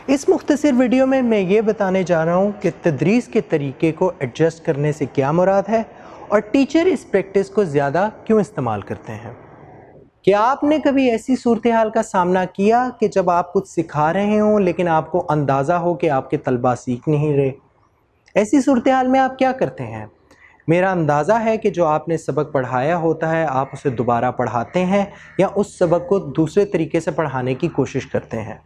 इस मुख्तसर वीडियो में मैं ये बताने जा रहा हूँ कि तदरीस के तरीके को एडजस्ट करने से क्या मुराद है और टीचर इस प्रैक्टिस को ज़्यादा क्यों इस्तेमाल करते हैं। क्या आपने कभी ऐसी सूरत हाल का सामना किया कि जब आप कुछ सिखा रहे हों लेकिन आपको अंदाज़ा हो कि आपके तलबा सीख नहीं रहे? ऐसी सूरत हाल में आप क्या करते हैं? मेरा अंदाज़ा है कि जो आपने सबक पढ़ाया होता है आप उसे दोबारा पढ़ाते हैं या उस सबक को दूसरे तरीके से पढ़ाने की कोशिश करते हैं,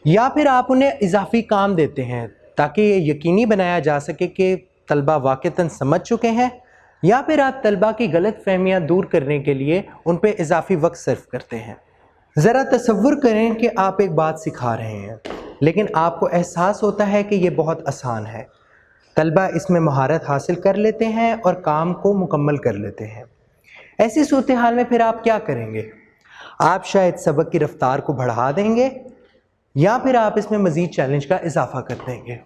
या फिर आप उन्हें इजाफी काम देते हैं ताकि ये यकीनी बनाया जा सके कि तलबा वाक़तन समझ चुके हैं, या फिर आप तलबा की गलत फहमियाँ दूर करने के लिए उन पर इजाफी वक्त सर्व करते हैं। ज़रा तसव्वुर करें कि आप एक बात सिखा रहे हैं लेकिन आपको एहसास होता है कि ये बहुत आसान है। तलबा इसमें महारत हासिल कर लेते हैं और काम को मुकम्मल कर लेते हैं। ऐसी सूरत हाल में फिर आप क्या करेंगे? आप शायद सबक की रफ्तार को बढ़ा देंगे या फिर आप इसमें मज़ीद चैलेंज का इजाफा कर देंगे।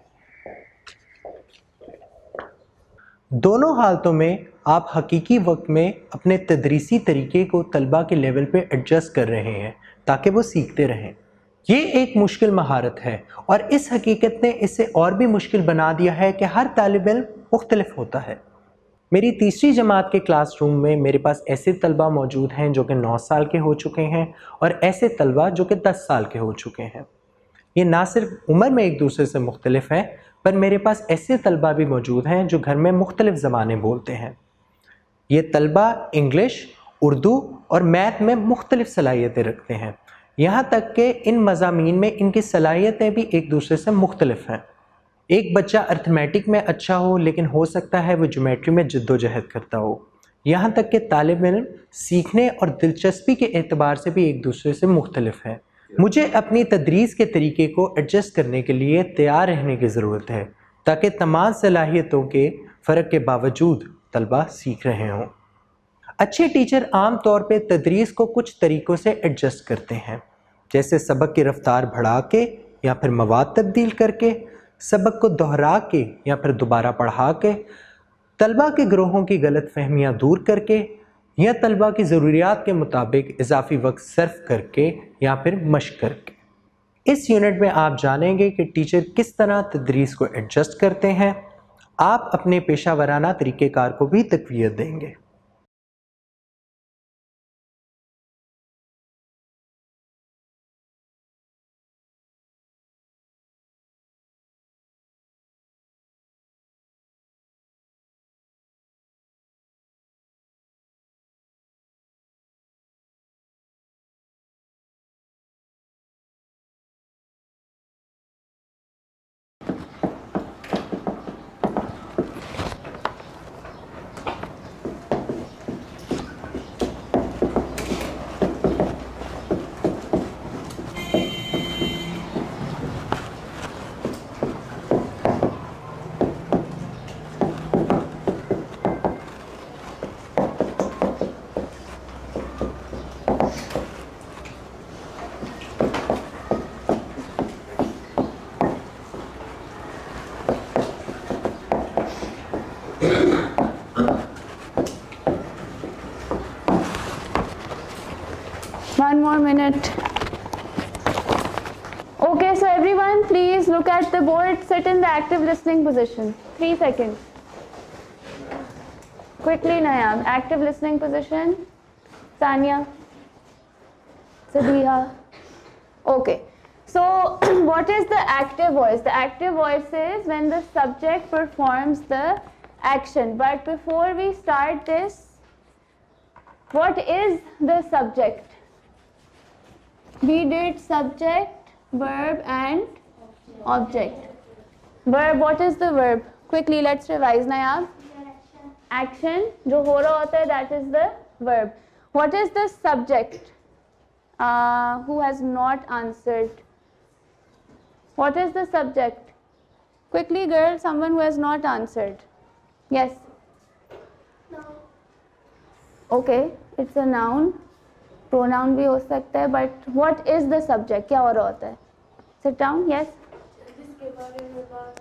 दोनों हालतों में आप हकीकी वक्त में अपने तदरीसी तरीके को तलबा के लेवल पे एडजस्ट कर रहे हैं ताकि वो सीखते रहें। ये एक मुश्किल महारत है और इस हकीकत ने इसे और भी मुश्किल बना दिया है कि हर तालिब इल्म मुख्तलिफ होता है। मेरी तीसरी जमात के क्लासरूम में मेरे पास ऐसे तलबा मौजूद हैं जो कि 9 साल के हो चुके हैं और ऐसे तलबा जो कि 10 साल के हो चुके हैं। ये ना सिर्फ उम्र में एक दूसरे से मुख्तलिफ हैं, पर मेरे पास ऐसे तलबा भी मौजूद हैं जो घर में मुख्तलिफ ज़बानें बोलते हैं। ये तलबा इंग्लिश, उर्दू और मैथ में मुख्तलिफ सलाहियतें रखते हैं, यहाँ तक कि इन मज़ामीन में इनकी सलाहियतें भी एक दूसरे से मुख्तलिफ हैं। एक बच्चा अर्थमेटिक में अच्छा हो लेकिन हो सकता है वो ज्योमेट्री में जद्दोजहद करता हो। यहाँ तक कि तालिब इल्म सीखने और दिलचस्पी के एतबार से भी एक दूसरे से मुख्तलिफ है। मुझे अपनी तदरीस के तरीके को एडजस्ट करने के लिए तैयार रहने की ज़रूरत है ताकि तमाम सलाहियतों के फ़र्क के बावजूद तलबा सीख रहे हों। अच्छे टीचर आम तौर पे तदरीस को कुछ तरीक़ों से एडजस्ट करते हैं, जैसे सबक की रफ्तार बढ़ा के या फिर मवाद तब्दील करके, सबक को दोहरा के या फिर दोबारा पढ़ा के, तलबा के ग्रोहों की गलत फहमियाँ दूर करके, या तलबा की ज़रूरियात के मुताबिक इजाफी वक्त सर्फ करके या फिर मश्क करके। इस यूनिट में आप जानेंगे कि टीचर किस तरह तदरीस को एडजस्ट करते हैं। आप अपने पेशा वराना तरीक़ेकार को भी तक़वियत देंगे। One more minute. Okay, so everyone please look at the board, sit in the active listening position. 3 seconds. Quickly Nayab, active listening position. Sania, Sabiha. Okay, so what is the active voice? The active voice is when the subject performs the action. But before we start this, what is the subject? We did subject, verb and object. Verb, what is the verb? Quickly let's revise Nayab. Action, जो हो रहा होता है, that is the verb. What is the subject? Who has not answered? What is the subject? Quickly girl, someone who has not answered. Yes? No. Okay, it's a noun. Pronoun भी हो सकता है, but what is the subject? क्या हो रहा होता है? Sit down, yes? जिसके बारे में बात।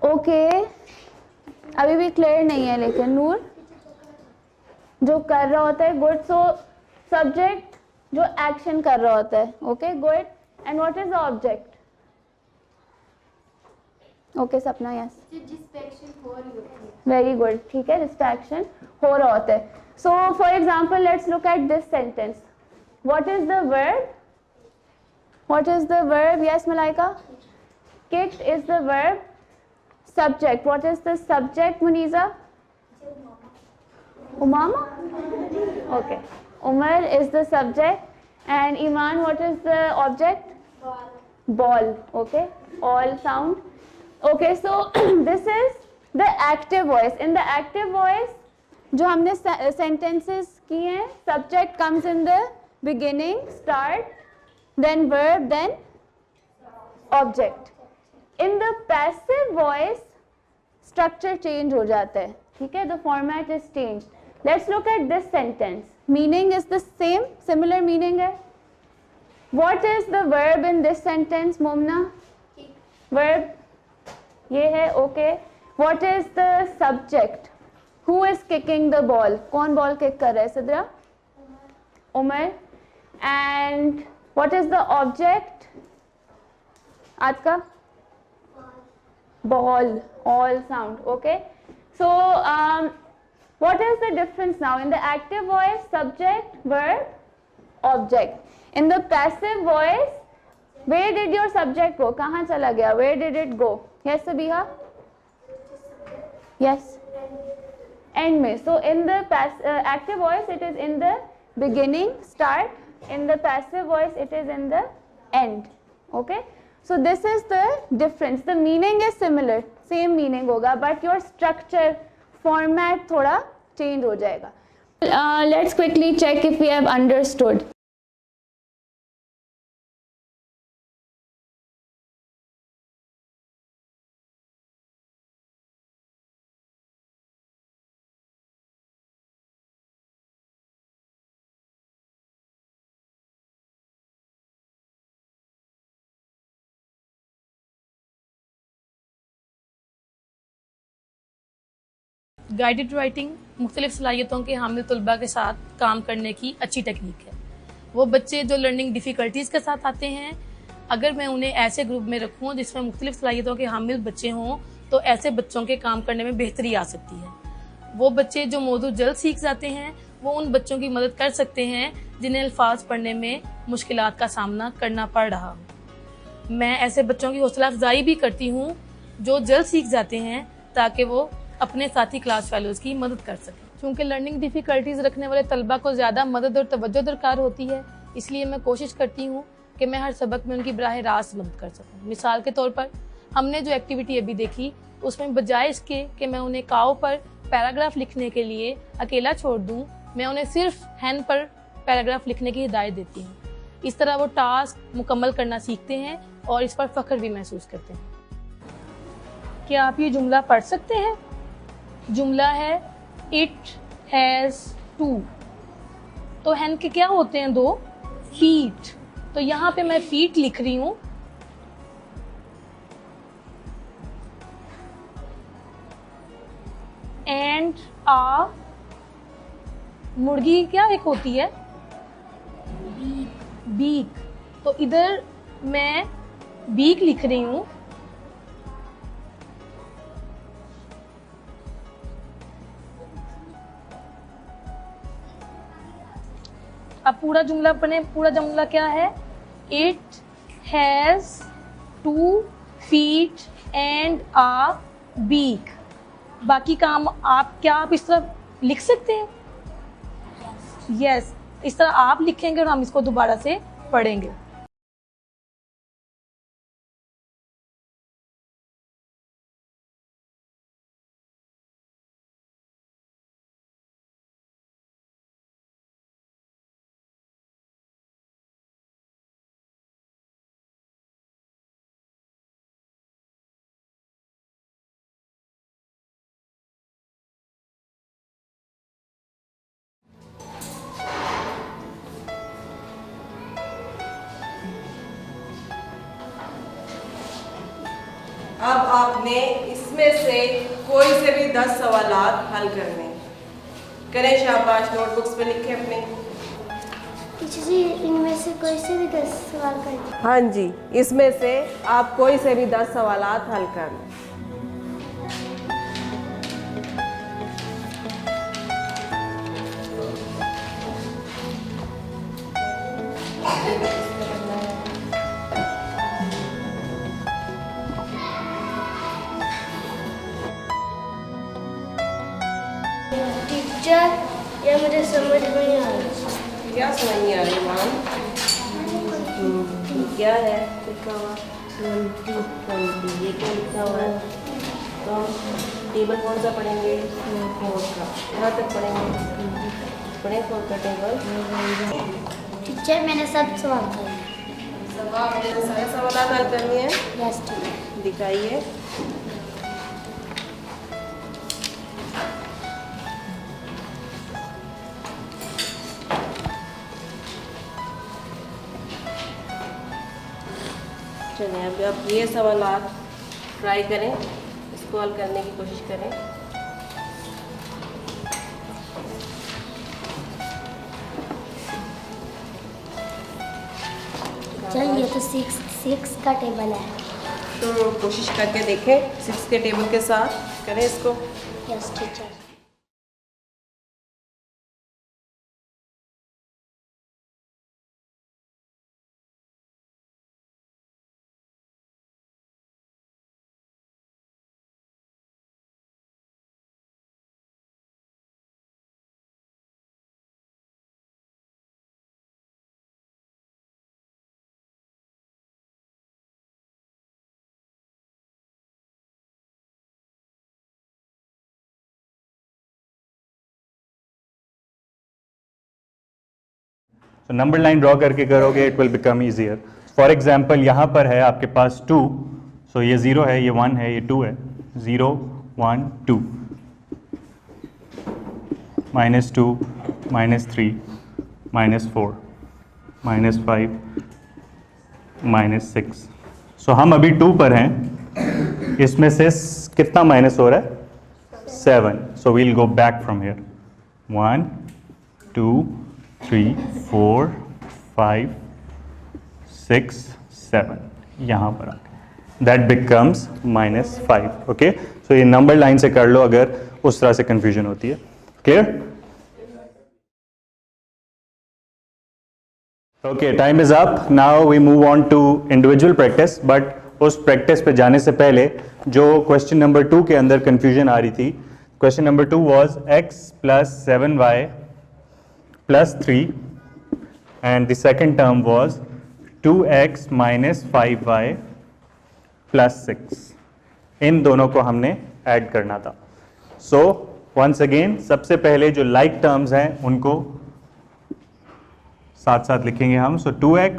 Okay, अभी भी clear नहीं है लेकिन नूर जो कर रहा होता है, good. So subject जो action कर रहा होता है, okay, good. And what is the object? Okay सपना, यस, वेरी गुड, ठीक है, डिस्ट्रैक्शन हो रहा होता है. So for example let's look at this sentence. What is the verb? What is the verb? Yes Malaika. Kicked is the verb. Subject, what is the subject, Muniza? Umama? Okay. Umar is the subject. And Iman, what is the object? Ball. Ball, okay. All sound. Okay, so this is the active voice. In the active voice, जो हमने sentences किए हैं, subject comes in the beginning, start, then verb, then object. In the passive voice, structure change हो जाता है, ठीक है, the format is changed. Let's look at this sentence. Meaning is the same, similar meaning है. What is the verb in this sentence, Momna? Verb, ये है, okay. What is the subject? Who is kicking the ball? कौन ball kick कर रहा है, Sidra? Umar. And what is the object? Atka? Ball, all sound, okay. So what is the difference now? In the active voice, subject, verb, object. In the passive voice, where did your subject go? कहाँ चला गया? Where did it go? Yes, Sabiha? Yes. End में. So in the active voice, it is in the beginning, start. In the passive voice, it is in the end, okay. So this is the difference. The meaning is similar, same meaning होगा, but your structure, format थोड़ा change हो जाएगा. Let's quickly check if we have understood. Guided writing मुख्तलिफ सलाहियतों के हामिल तलबा के साथ काम करने की अच्छी टेक्निक है. वो बच्चे जो लर्निंग डिफ़िकल्टीज़ के साथ आते हैं, अगर मैं उन्हें ऐसे ग्रुप में रखूँ जिसमें मुख्तलिफ सलाहियतों के हामिल बच्चे हों, तो ऐसे बच्चों के काम करने में बेहतरी आ सकती है. वो बच्चे जो मौजू जल्द सीख जाते हैं, वो उन बच्चों की मदद कर सकते हैं जिन्हें अल्फाज पढ़ने में मुश्किलात का सामना करना पड़ रहा हो. मैं ऐसे बच्चों की हौसला अफजाई भी करती हूँ जो जल्द सीख जाते हैं, ताकि वो अपने साथी क्लास फेलोज की मदद कर सकें. क्योंकि लर्निंग डिफ़िकल्टीज़ रखने वाले तलबा को ज़्यादा मदद और तवज्जो दरकार होती है, इसलिए मैं कोशिश करती हूँ कि मैं हर सबक में उनकी बराह रास्त मदद कर सकूँ. मिसाल के तौर पर हमने जो एक्टिविटी अभी देखी, उसमें बजाय इसके कि मैं उन्हें काओ पर पैराग्राफ लिखने के लिए अकेला छोड़ दूँ, मैं उन्हें सिर्फ हैन पर पैराग्राफ लिखने की हिदायत देती हूँ. इस तरह वो टास्क मुकम्मल करना सीखते हैं और इस पर फ़ख्र भी महसूस करते हैं. क्या आप ये जुमला पढ़ सकते हैं? जुमला है इट हैज़ टू. तो हैन के क्या होते हैं? 2 फीट. तो यहाँ पे मैं फीट लिख रही हूँ. एंड आ मुर्गी क्या एक होती है? बीक. तो इधर मैं बीक लिख रही हूँ. अब पूरा जुमला पढ़े. पूरा जुमला क्या है? It has 2 feet and a beak. बाकी काम आप इस तरह लिख सकते हैं? यस. इस तरह आप लिखेंगे और हम इसको दोबारा से पढ़ेंगे. अब आपने इसमें से कोई से भी 10 सवालात हल करने. करें शाबाश. नोटबुक्स पे लिखें अपने. टीचर जी, इनमें से कोई से भी 10 सवाल करें? हाँ जी, इसमें से आप कोई से भी 10 सवालात हल कर लें. टीचर ये मुझे समझ में नहीं आ रहा। क्या समझ नहीं आ रही मान? क्या है लिखा हुआ? 20 ये क्या लिखा हुआ है? तो टेबल कौन सा पढ़ेंगे? 4 का। कहाँ तक पढ़ेंगे? पढ़ें 4 का टेबल। टीचर मैंने सब सवाल कर सारे सवाल हल करनी है। Yes teacher. दिखाइए। चलिए अब आप ये सवाल आप ट्राई करें, इसको हल करने की कोशिश करें। चल ये तो 6 का टेबल है। तो कोशिश करके देखें 6 के टेबल के साथ करें इसको। Yes teacher. तो नंबर लाइन ड्रॉ करके करोगे it will become easier. For example यहाँ पर है आपके पास 2, सो ये 0 है, ये 1 है, ये 2 है, 0 1 2, -2 -3 -4 -5 -6। सो हम अभी 2 पर हैं, इसमें से कितना माइनस हो रहा है? 7। So we'll go back from here 1 2 3 4 5 6 7 यहाँ पर आके दैट बिकम्स -5। ओके, सो ये नंबर लाइन से कर लो अगर उस तरह से कंफ्यूजन होती है। Clear? Okay, time is up. Now we move on to individual practice. But उस प्रैक्टिस पे जाने से पहले जो क्वेश्चन नंबर 2 के अंदर कंफ्यूजन आ रही थी, question number 2 was x + 7y + 3 and the second term was 2x - 5y + 6। इन दोनों को हमने ऐड करना था। सो वंस अगेन सबसे पहले जो लाइक टर्म्स हैं उनको साथ साथ लिखेंगे हम। सो 2x,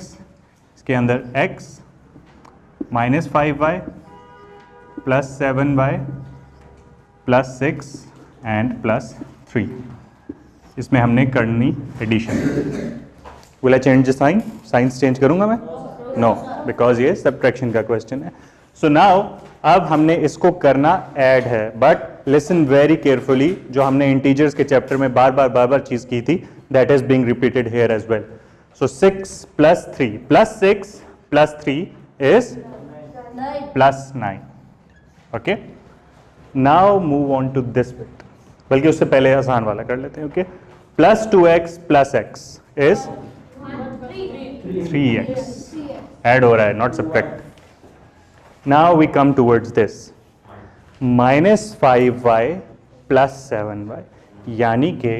इसके अंदर x - 5y + 7y + 6 and +3। इसमें हमने करनी addition. Will I change the sign? Signs change करूंगा मैं? नो, बिकॉज ये सब्ट्रैक्शन का क्वेश्चन है। सो नाउ अब हमने इसको करना ऐड है, बट लिसन वेरी केयरफुली। जो हमने इंटीजर्स के चैप्टर में बार बार चीज की थी, that is being repeated here as well. So 6 + 3 + 6 + 3 is +9। Okay, now move on to this bit. बल्कि उससे पहले आसान वाला कर लेते हैं। Okay, +2x + x is 3x। Add हो रहा है, not subtract. Now we come towards this -5y + 7y, यानी कि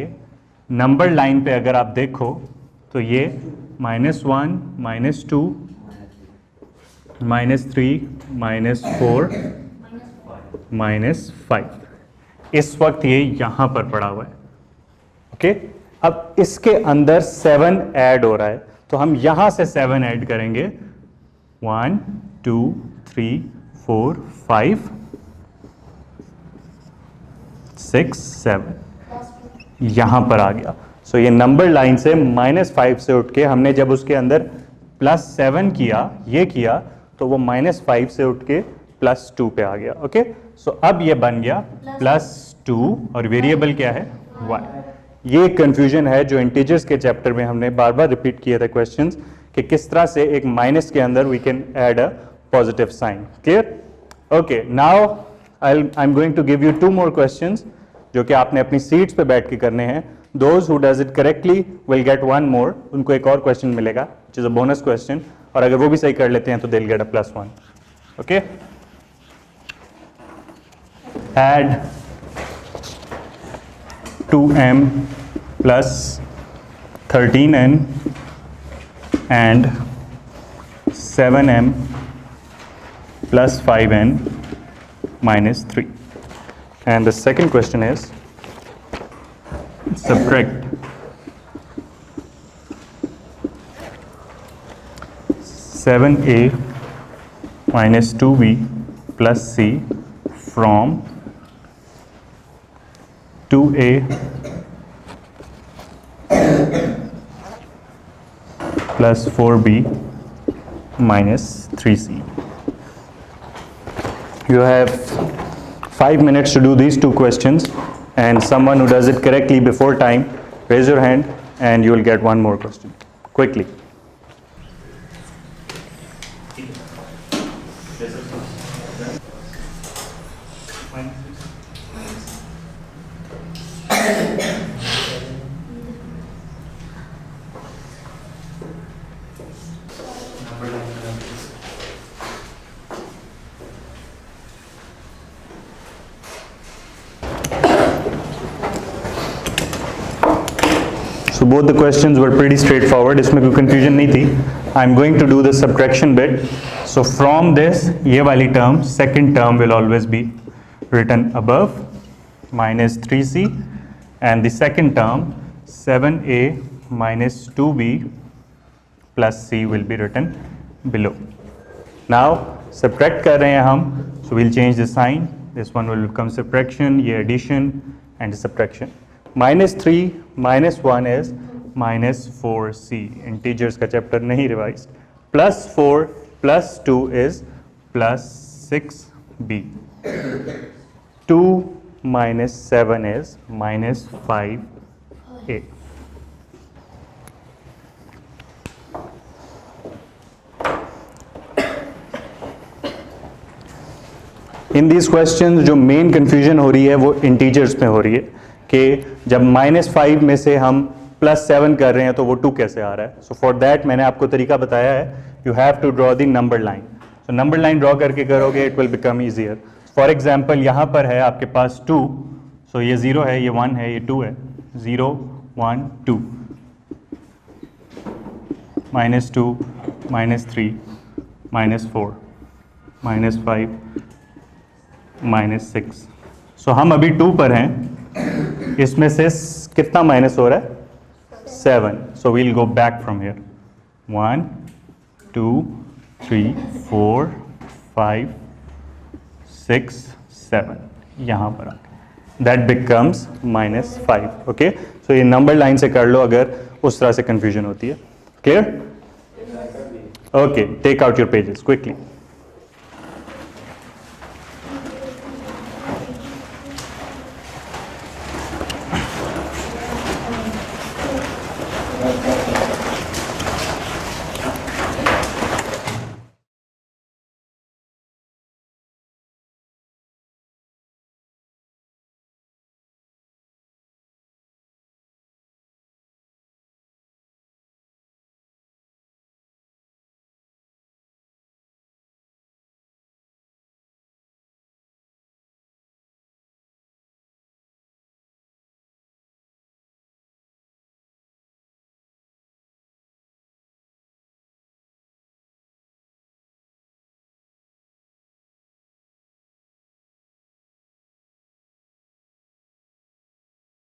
नंबर लाइन पे अगर आप देखो तो ये -1 -2 -3 -4 -5 इस वक्त ये यहां पर पड़ा हुआ है। ओके, अब इसके अंदर 7 ऐड हो रहा है, तो हम यहां से 7 ऐड करेंगे। 1 2 3 4 5 6 7 यहां पर आ गया। सो ये नंबर लाइन से -5 से उठ के हमने जब उसके अंदर +7 किया, ये किया, तो वो -5 से उठ के +2 पे आ गया। ओके, सो अब ये बन गया +2 और वेरिएबल क्या है? y। ये कंफ्यूजन है जो इंटीजर्स के चैप्टर में हमने बार बार रिपीट किए थे क्वेश्चंस, कि किस तरह से एक माइनस के अंदर we can add a positive sign. Clear? Okay, now I am going to give you 2 more questions जो कि आपने अपनी सीट्स पे बैठ के करने हैं। Those who does it correctly will get 1 मोर, उनको एक और क्वेश्चन मिलेगा। which is a bonus question, और अगर वो भी सही कर लेते हैं तो they'll get a +1. Okay? Add 2m plus 13n and 7m plus 5n minus 3. And the second question is subtract 7a minus 2b plus c from 2a plus 4b minus 3c. You have 5 minutes to do these two questions, and someone who does it correctly before time, raise your hand and you will get one more question. Quickly. So both the questions were pretty straightforward. इसमें कोई confusion नहीं थी. I'm going to do the subtraction bit. So from this, ये वाली term, second term will always be written above, minus 3c, and the second term 7a minus 2b plus c will be written below. Now subtract कर रहे हैं हम, so we'll change the sign. This one will become subtraction, ये addition and subtraction. minus 3 minus 1 is minus 4c. Integers का chapter नहीं revised. Plus 4 plus 2 is plus 6b. 2 minus 7 is minus 5a. In these questions जो main confusion हो रही है वो integers में हो रही है कि जब -5 में से हम +7 कर रहे हैं तो वो 2 कैसे आ रहा है. सो फॉर दैट मैंने आपको तरीका बताया है. You have to draw the number line. So number line draw करके करोगे it will become easier. For example यहाँ पर है आपके पास 2, सो ये 0 है, ये 1 है, ये 2 है. 0 1 2 -2 -3 -4 -5 -6. सो हम अभी 2 पर हैं. इसमें से कितना माइनस हो रहा है? 7. So we'll go back from here. 1 2 3 4 5 6 7 यहाँ पर आके दैट बिकम्स -5. ओके, सो ये नंबर लाइन से कर लो अगर उस तरह से कंफ्यूजन होती है. Clear? Okay, take out your pages quickly.